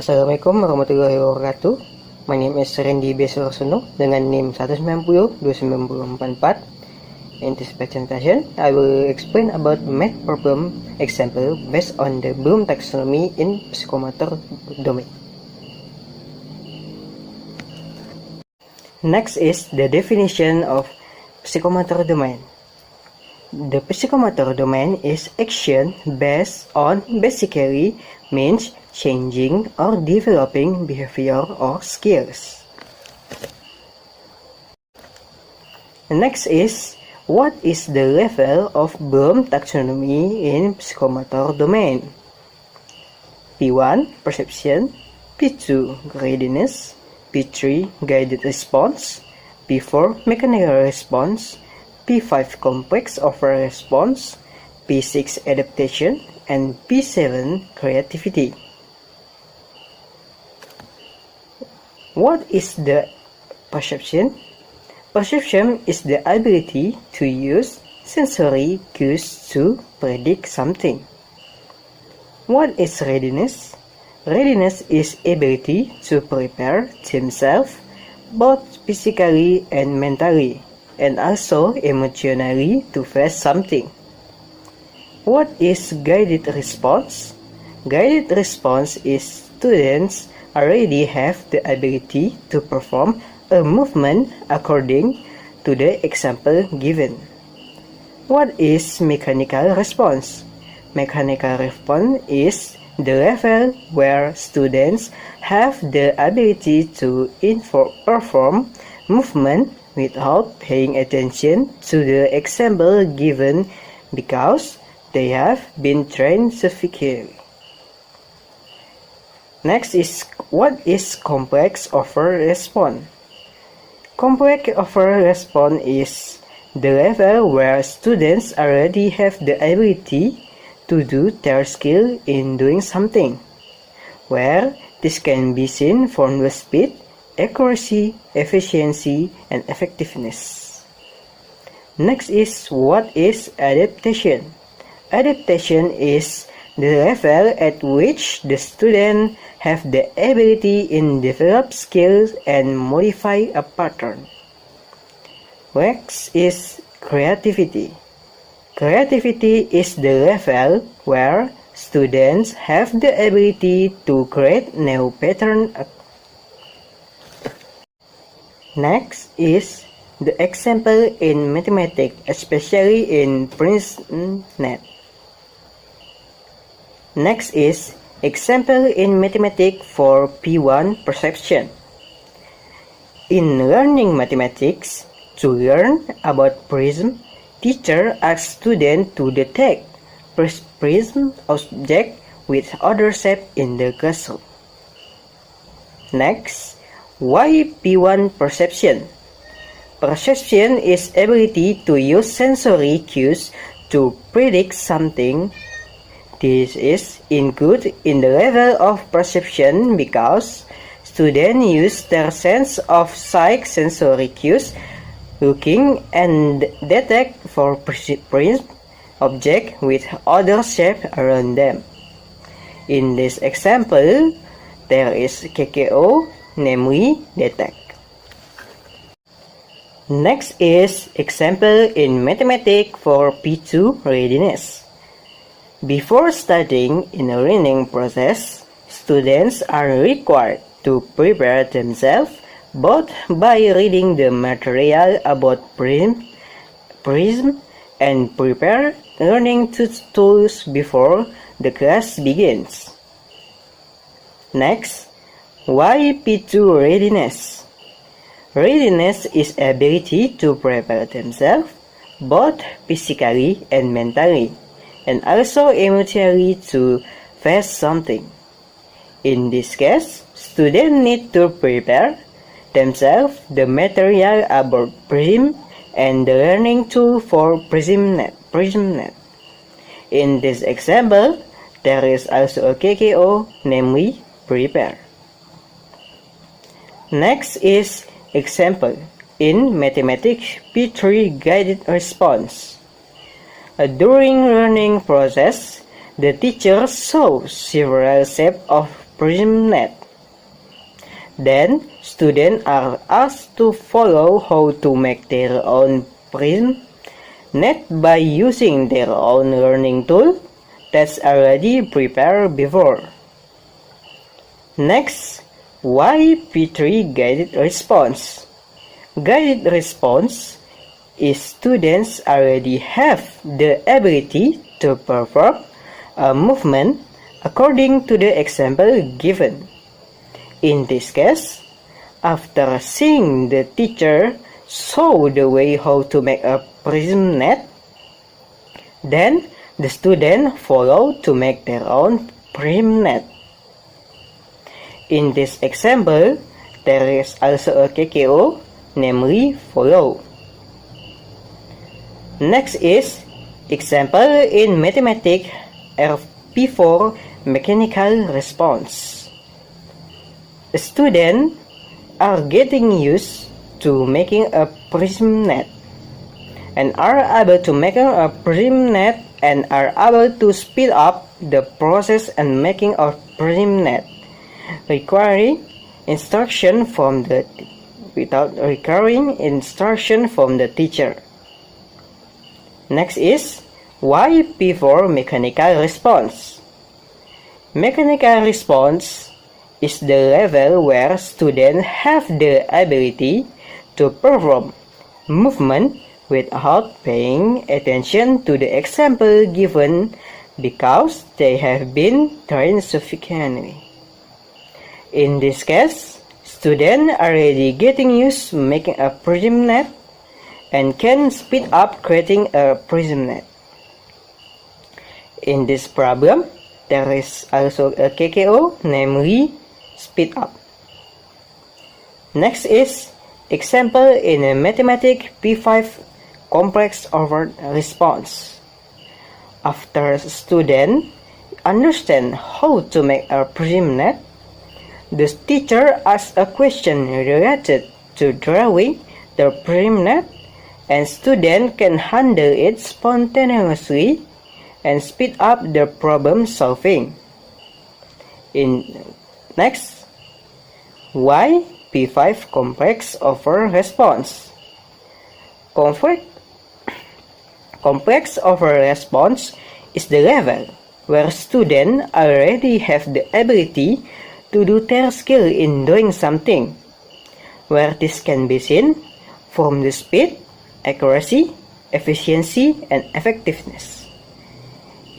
Assalamualaikum warahmatullahi wabarakatuh. My name is Rendy Suharsono dengan NIM 190-29044. In this presentation, I will explain about math problem example based on the Bloom taxonomy in Psychomotor domain. Next is the definition of Psychomotor domain. The psychomotor domain is action based on basically means changing or developing behavior or skills. Next is what is the level of Bloom taxonomy in psychomotor domain? P1 perception, P2 readiness, P3 guided response, P4 mechanical response, P5 complex over response, P6 adaptation, and P7 creativity. What is the perception? Perception is the ability to use sensory cues to predict something. What is readiness? Readiness is ability to prepare themselves both physically and mentally, and also emotionally to face something. What is guided response? Guided response is students already have the ability to perform a movement according to the example given. What is mechanical response? Mechanical response is the level where students have the ability to perform movement without paying attention to the example given because they have been trained sufficiently. Next is what is complex over response. Complex over response is the level where students already have the ability to do their skill in doing something, where this can be seen from the speed, accuracy, efficiency, and effectiveness. Next is what is adaptation. Adaptation is the level at which the student have the ability in develop skills and modify a pattern. Next is creativity. Creativity is the level where students have the ability to create new pattern. Next is the example in mathematics, especially in PrinceNet. Next is example in mathematics for P1 perception. In learning mathematics, to learn about prism, teacher asks students to detect prism object with other shape in the classroom. Next, why P1 perception? Perception is ability to use sensory cues to predict something. This is included in the level of perception because students use their sense of sight sensory cues looking and detect for prism object with other shape around them. In this example, there is KKO, namely detect. Next is example in mathematics for P2 readiness. Before starting in a learning process, students are required to prepare themselves both by reading the material about prism and prepare learning tools before the class begins. Next, why P2 readiness? Readiness is ability to prepare themselves both physically and mentally, and also emotionally to face something. In this case, students need to prepare themselves the material about prism and the learning tool for PrismNet. In this example, there is also a KKO, namely prepare. Next is example in mathematics P3 guided response. During learning process, the teacher shows several shapes of prism net. Then, students are asked to follow how to make their own prism net by using their own learning tool that's already prepared before. Next, YP3 guided response. Guided response is students already have the ability to perform a movement according to the example given. In this case, after seeing the teacher show the way how to make a prism net, then the student follow to make their own prism net. In this example, there is also a KKO, namely follow. Next is example in Matematika RP4 mechanical response. Students are getting used to making a prism net and are able to make a prism net and are able to speed up the process and making a prism net requiring instruction from the teacher. Next is YP4 mechanical response. Mechanical response is the level where students have the ability to perform movement without paying attention to the example given because they have been trained sufficiently. In this case, students are already getting used to making a prism net and can speed up creating a prism net. In this problem, there is also a KKO, namely speed up. Next is example in a Matematika P5 complex over response. After students understand how to make a prism net, the teacher asks a question related to drawing the prism net, and students can handle it spontaneously and speed up the problem solving. Next, YP5 complex over response. Complex over response is the level where students already have the ability to do their skill in doing something, where this can be seen from the speed, accuracy, efficiency, and effectiveness.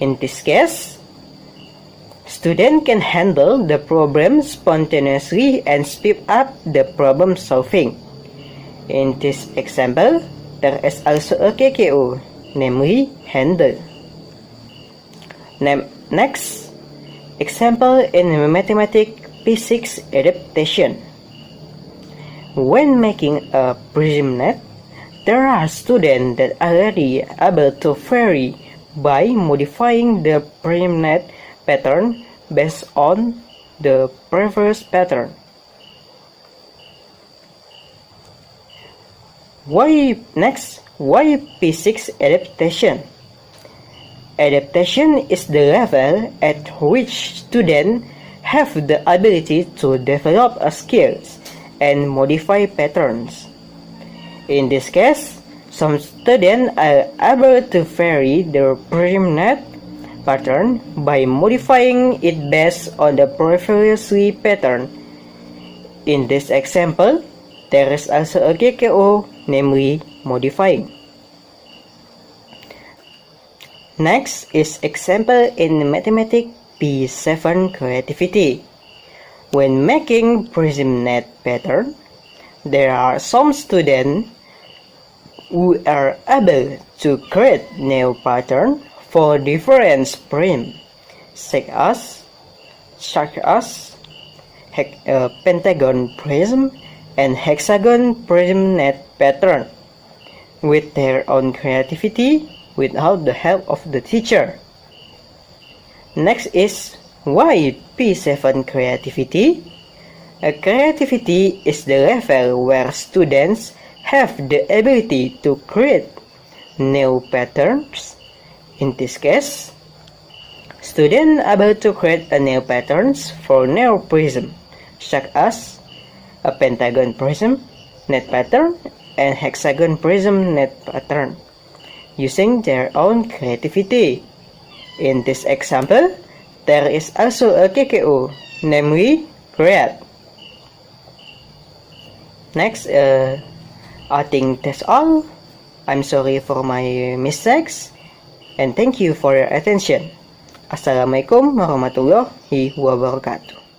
In this case, students can handle the problem spontaneously and speed up the problem solving. In this example, there is also a KKO, namely handle. Next, example in Matematika P6 adaptation. When making a prism net, there are students that are already able to vary by modifying the prism net pattern based on the previous pattern. Next, YP6 adaptation. Adaptation is the level at which students have the ability to develop skills and modify patterns. In this case, some students are able to vary their prism net pattern by modifying it based on the previously pattern. In this example, there is also a KKO, namely modifying. Next is example in Matematika P7 creativity. When making prism net pattern, there are some students who are able to create new pattern for different prism, such as pentagon prism and hexagon prism net pattern with their own creativity without the help of the teacher. Next is YP7 creativity. Creativity is the level where students have the ability to create new patterns. In this case, Students able to create a new patterns for new prism, such as a pentagon prism net pattern and hexagon prism net pattern, using their own creativity. In this example, there is also a KKO, namely create. Next, I think that's all. I'm sorry for my mistakes, and thank you for your attention. Assalamualaikum warahmatullahi wabarakatuh.